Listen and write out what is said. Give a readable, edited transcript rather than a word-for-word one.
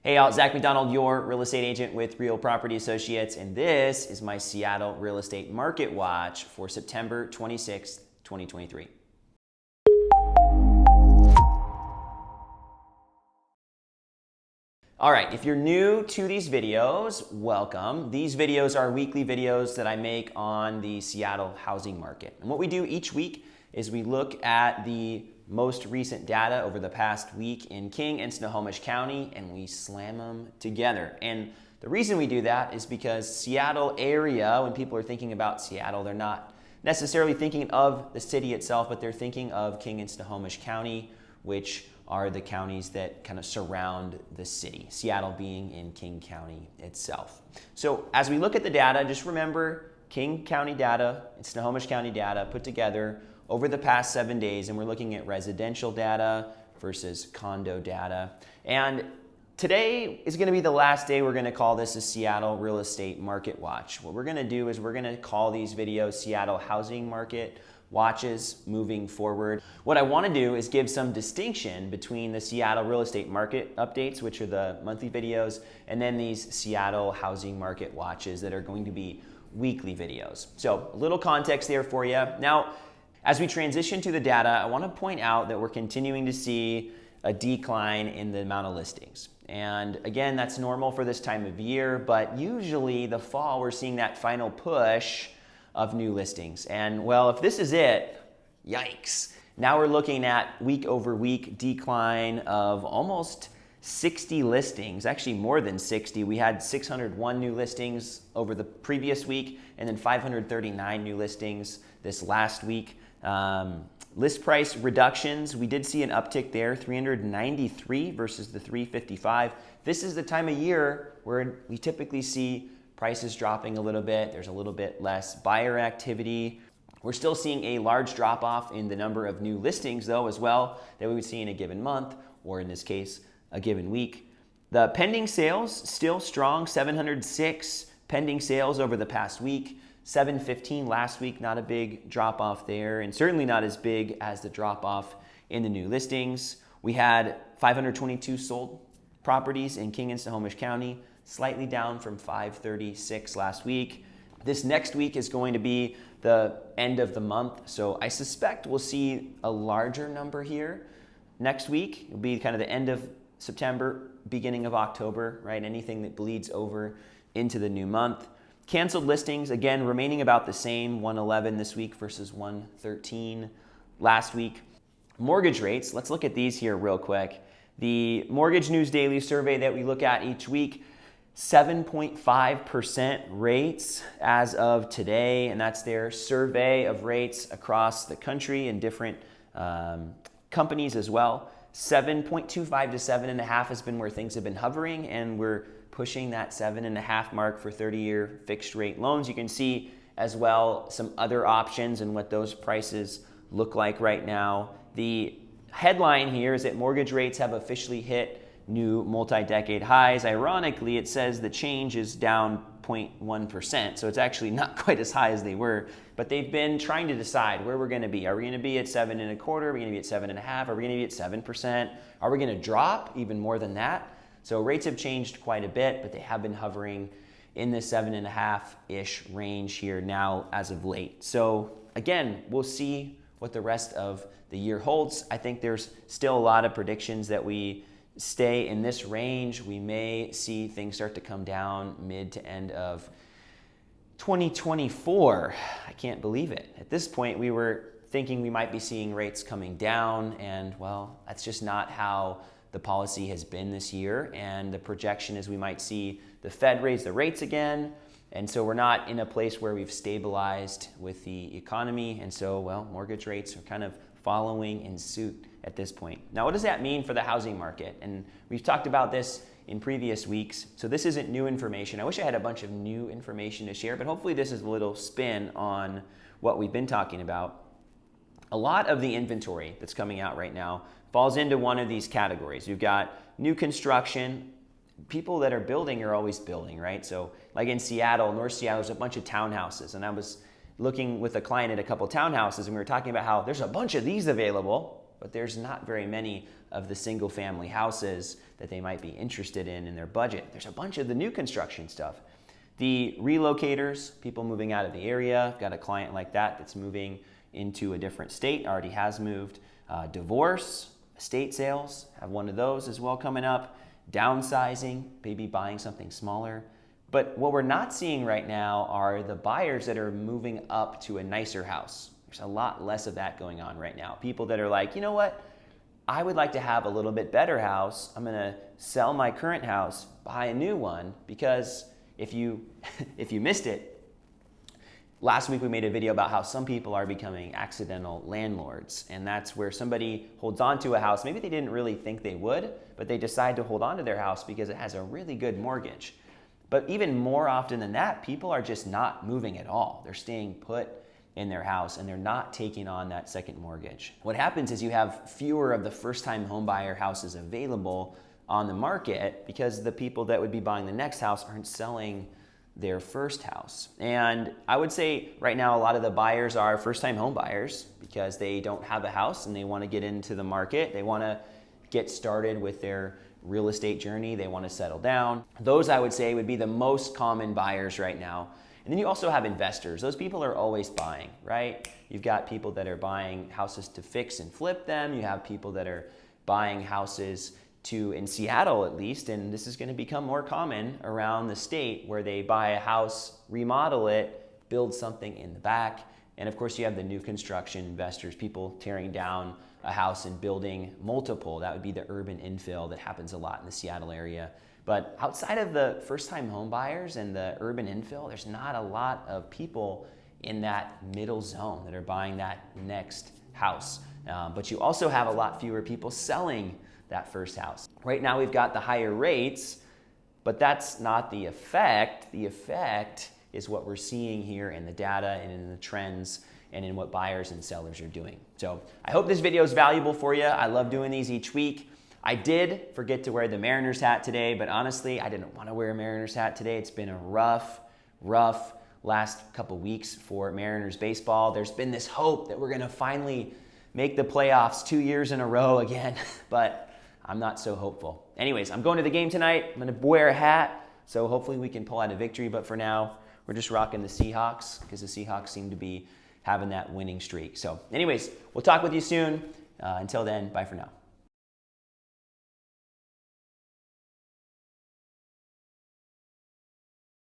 Hey y'all, Zach McDonald, your real estate agent with Real Property Associates, and this is my Seattle Real Estate Market Watch for September 26th, 2023. All right, if you're new to these videos, welcome. These videos are weekly videos that I make on the Seattle housing market. And what we do each week is we look at the most recent data over the past week in King and Snohomish County, and we slam them together. And the reason we do that is because Seattle area, when people are thinking about Seattle, they're not necessarily thinking of the city itself, but they're thinking of King and Snohomish County, which are the counties that kind of surround the city, Seattle being in King County itself. So as we look at the data, just remember King County data and Snohomish County data put together over the past 7 days, and we're looking at residential data versus condo data. And today is going to be the last day we're going to call this a Seattle Real Estate Market Watch. What we're going to do is we're going to call these videos Seattle Housing Market Watches moving forward. What I want to do is give some distinction between the Seattle Real Estate Market Updates, which are the monthly videos, and then these Seattle Housing Market Watches that are going to be weekly videos. So a little context there for you. Now, as we transition to the data, I want to point out that we're continuing to see a decline in the amount of listings. And again, that's normal for this time of year, but usually the fall we're seeing that final push of new listings. And well, if this is it, yikes. Now we're looking at week over week decline of almost 60 listings, actually more than 60. We had 601 new listings over the previous week and then 539 new listings this last week. List price reductions, we did see an uptick there, 393 versus the 355. This is the time of year where we typically see prices dropping a little bit. There's a little bit less buyer activity. We're still seeing a large drop off in the number of new listings though as well that we would see in a given month, or in this case, a given week. The pending sales still strong, 706 pending sales over the past week. 715 last week, not a big drop off there, and certainly not as big as the drop off in the new listings. We had 522 sold properties in King and Snohomish County, slightly down from 536 last week. This next week is going to be the end of the month, so I suspect we'll see a larger number here. Next week will be kind of the end of September, beginning of October, right? Anything that bleeds over into the new month. Canceled listings, again, remaining about the same, 111 this week versus 113 last week. Mortgage rates, let's look at these here real quick. The Mortgage News Daily survey that we look at each week, 7.5% rates as of today, and that's their survey of rates across the country and different companies as well. 7.25 to 7.5 has been where things have been hovering, and we're pushing that 7.5 mark for 30-year fixed rate loans. You can see as well some other options and what those prices look like right now. The headline here is that mortgage rates have officially hit new multi-decade highs. Ironically, it says the change is down 0.1%, so it's actually not quite as high as they were, but they've been trying to decide where we're going to be. Are we going to be at 7.25? Are we going to be at 7.5? Are we going to be at 7%? Are we going to drop even more than that? So rates have changed quite a bit, but they have been hovering in the 7.5-ish range here now as of late. So again, we'll see what the rest of the year holds. I think there's still a lot of predictions that we stay in this range. We may see things start to come down mid to end of 2024. I can't believe it. At this point, we were thinking we might be seeing rates coming down, and well, that's just not how the policy has been this year, and the projection is we might see the Fed raise the rates again, and so we're not in a place where we've stabilized with the economy, and so, well, mortgage rates are kind of following in suit at this point. Now, what does that mean for the housing market? And we've talked about this in previous weeks, so this isn't new information. I wish I had a bunch of new information to share, but hopefully this is a little spin on what we've been talking about. A lot of the inventory that's coming out right now falls into one of these categories. You've got new construction. People that are building are always building, right? So like in Seattle, North Seattle, there's a bunch of townhouses, and I was looking with a client at a couple townhouses, and we were talking about how there's a bunch of these available, but there's not very many of the single family houses that they might be interested in their budget. There's a bunch of the new construction stuff. The relocators, people moving out of the area, I've got a client like that that's moving into a different state, already has moved. Divorce, estate sales, have one of those as well coming up. Downsizing, maybe buying something smaller. But what we're not seeing right now are the buyers that are moving up to a nicer house. There's a lot less of that going on right now. People that are like, you know what? I would like to have a little bit better house. I'm gonna sell my current house, buy a new one, because if you missed it, last week we made a video about how some people are becoming accidental landlords, and that's where somebody holds on to a house. Maybe they didn't really think they would, but they decide to hold on to their house because it has a really good mortgage. But even more often than that, people are just not moving at all. They're staying put in their house and they're not taking on that second mortgage. What happens is you have fewer of the first-time homebuyer houses available on the market because the people that would be buying the next house aren't selling their first house. And I would say right now a lot of the buyers are first-time home buyers because they don't have a house and they want to get into the market. They want to get started with their real estate journey. They want to settle down. Those I would say would be the most common buyers right now. And then you also have investors. Those people are always buying, right? You've got people that are buying houses to fix and flip them. You have people that are buying houses in Seattle at least, and this is going to become more common around the state, where they buy a house, remodel it, build something in the back. And of course you have the new construction investors, people tearing down a house and building multiple. That would be the urban infill that happens a lot in the Seattle area. But outside of the first-time home buyers and the urban infill, there's not a lot of people in that middle zone that are buying that next house. But you also have a lot fewer people selling that first house. Right now we've got the higher rates, but that's not the effect. The effect is what we're seeing here in the data and in the trends and in what buyers and sellers are doing. So I hope this video is valuable for you. I love doing these each week. I did forget to wear the Mariners hat today, but honestly, I didn't want to wear a Mariners hat today. It's been a rough last couple weeks for Mariners baseball. There's been this hope that we're going to finally make the playoffs 2 years in a row again, but I'm not so hopeful. Anyways, I'm going to the game tonight. I'm going to wear a hat, so hopefully we can pull out a victory, but for now, we're just rocking the Seahawks because the Seahawks seem to be having that winning streak. So anyways, we'll talk with you soon. Until then, bye for now.